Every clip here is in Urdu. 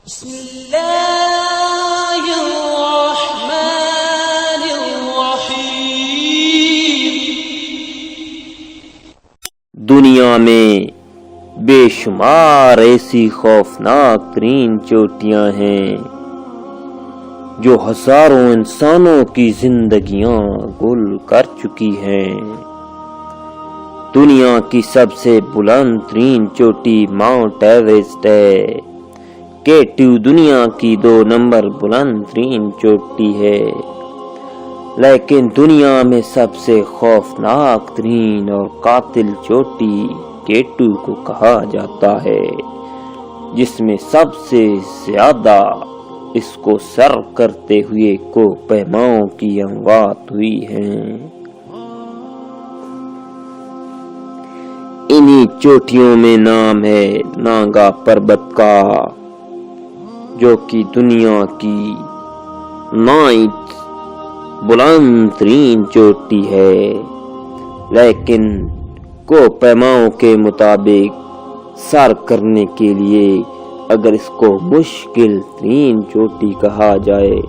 بسم اللہ الرحمن الرحیم۔ دنیا میں بے شمار ایسی خوفناک ترین چوٹیاں ہیں جو ہزاروں انسانوں کی زندگیاں گل کر چکی ہیں۔ دنیا کی سب سے بلند ترین چوٹی ماؤنٹ ایوریسٹ ہے۔ K2 دنیا کی 2 نمبر بلند ترین چوٹی ہے، لیکن دنیا میں سب سے خوفناک ترین اور قاتل چوٹی K2 کو کہا جاتا ہے، جس میں سب سے زیادہ اس کو سر کرتے ہوئے کوہ پیماؤں کی اموات ہوئی ہیں۔ انہی چوٹیوں میں نام ہے نانگا پربت کا، جو کہ دنیا کی 9th بلند ترین چوٹی ہے، لیکن کوہ پیماؤں کے مطابق سر کرنے کے لیے اگر اس کو مشکل ترین چوٹی کہا جائے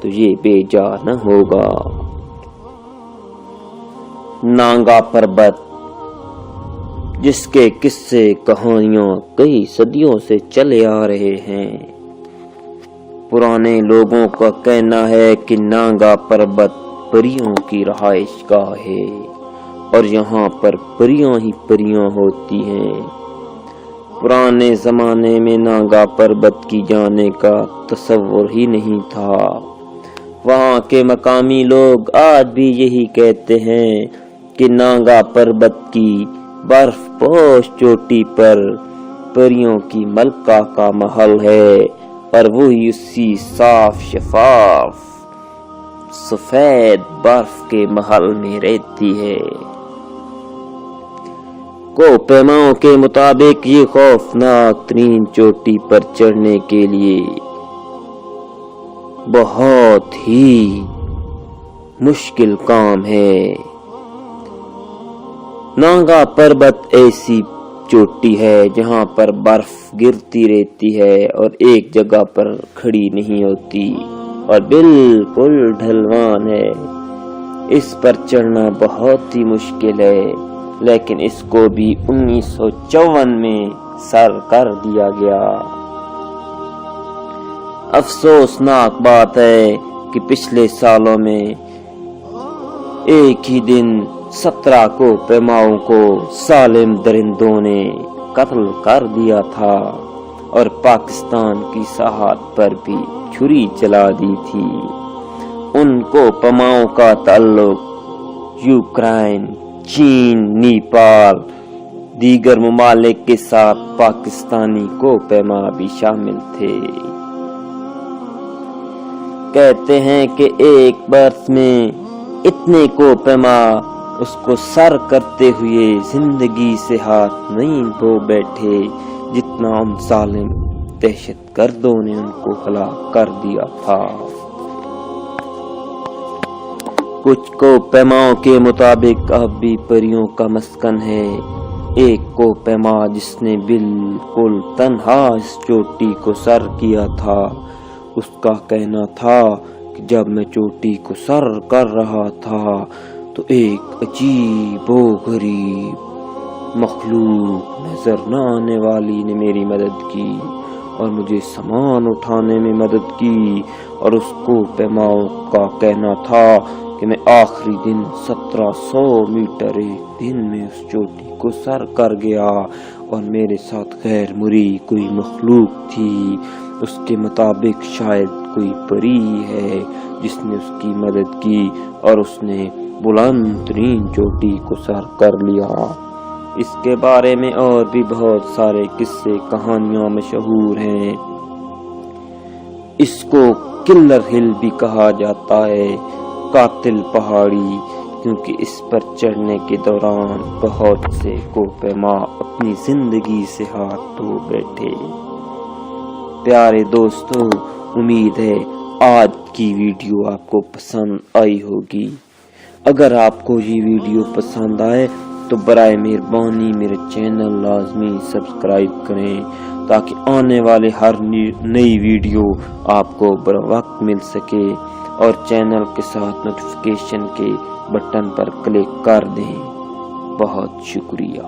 تو یہ بے جا نہ ہوگا۔ نانگا پربت، جس کے قصے کہانیاں کئی صدیوں سے چلے آ رہے ہیں۔ پرانے لوگوں کا کہنا ہے کہ نانگا پربت پریوں کی رہائش گاہ ہے اور یہاں پر پریاں ہی پریاں ہوتی ہیں۔ پرانے زمانے میں نانگا پربت کی جانے کا تصور ہی نہیں تھا۔ وہاں کے مقامی لوگ آج بھی یہی کہتے ہیں کہ نانگا پربت کی برف پوش چوٹی پر پریوں کی ملکہ کا محل ہے اور وہی اسی صاف شفاف سفید برف کے محل میں رہتی ہے۔ کوہ پیماؤں کے مطابق یہ خوفناک ترین چوٹی پر چڑھنے کے لیے بہت ہی مشکل کام ہے۔ نانگا پربت ایسی چوٹی ہے جہاں پر برف گرتی رہتی ہے اور ایک جگہ پر کھڑی نہیں ہوتی اور بالکل ڈھلوان ہے۔ اس پر چڑھنا بہت ہی مشکل ہے، لیکن اس کو بھی 1954 میں سر کر دیا گیا۔ افسوسناک بات ہے کہ پچھلے سالوں میں ایک ہی دن 17 کوہ پیماؤں کو سالم درندوں نے قتل کر دیا تھا اور پاکستان کی سرحد پر بھی چھری چلا دی تھی۔ ان کوہ پیماؤں کا تعلق یوکرائن، چین، نیپال، دیگر ممالک کے ساتھ پاکستانی کوہ پیما بھی شامل تھے۔ کہتے ہیں کہ ایک برس میں اتنے کوہ پیما اس کو سر کرتے ہوئے زندگی سے ہاتھ نہیں دھو بیٹھے جتنا ان ظالم دہشت گردوں نے ان کو ہلاک کر دیا تھا۔ کچھ کوہ پیماؤں کے مطابق اب بھی پریوں کا مسکن ہے۔ ایک کوہ پیما جس نے بالکل تنہا اس چوٹی کو سر کیا تھا، اس کا کہنا تھا کہ جب میں چوٹی کو سر کر رہا تھا تو ایک عجیب و غریب مخلوق نظر نہ آنے والی نے میری مدد کی اور مجھے سامان اٹھانے میں مدد کی، اور اس کو پیماؤں کا کہنا تھا کہ میں آخری دن 1700 میٹر ایک دن میں اس چوٹی کو سر کر گیا اور میرے ساتھ غیر مرئی کوئی مخلوق تھی۔ اس کے مطابق شاید کوئی پری ہے جس نے اس کی مدد کی اور اس نے بلند ترین چوٹی کو سر کر لیا۔ اس کے بارے میں اور بھی بہت سارے قصے کہانیاں مشہور ہیں۔ اس کو کلر ہل بھی کہا جاتا ہے، قاتل پہاڑی، کیونکہ اس پر چڑھنے کے دوران بہت سے کوہ پیما اپنی زندگی سے ہاتھ دھو بیٹھے۔ پیارے دوستو، امید ہے آج کی ویڈیو آپ کو پسند آئی ہوگی۔ اگر آپ کو یہ ویڈیو پسند آئے تو برائے مہربانی میرے چینل لازمی سبسکرائب کریں تاکہ آنے والے ہر نئی ویڈیو آپ کو بروقت مل سکے، اور چینل کے ساتھ نوٹیفیکیشن کے بٹن پر کلک کر دیں۔ بہت شکریہ۔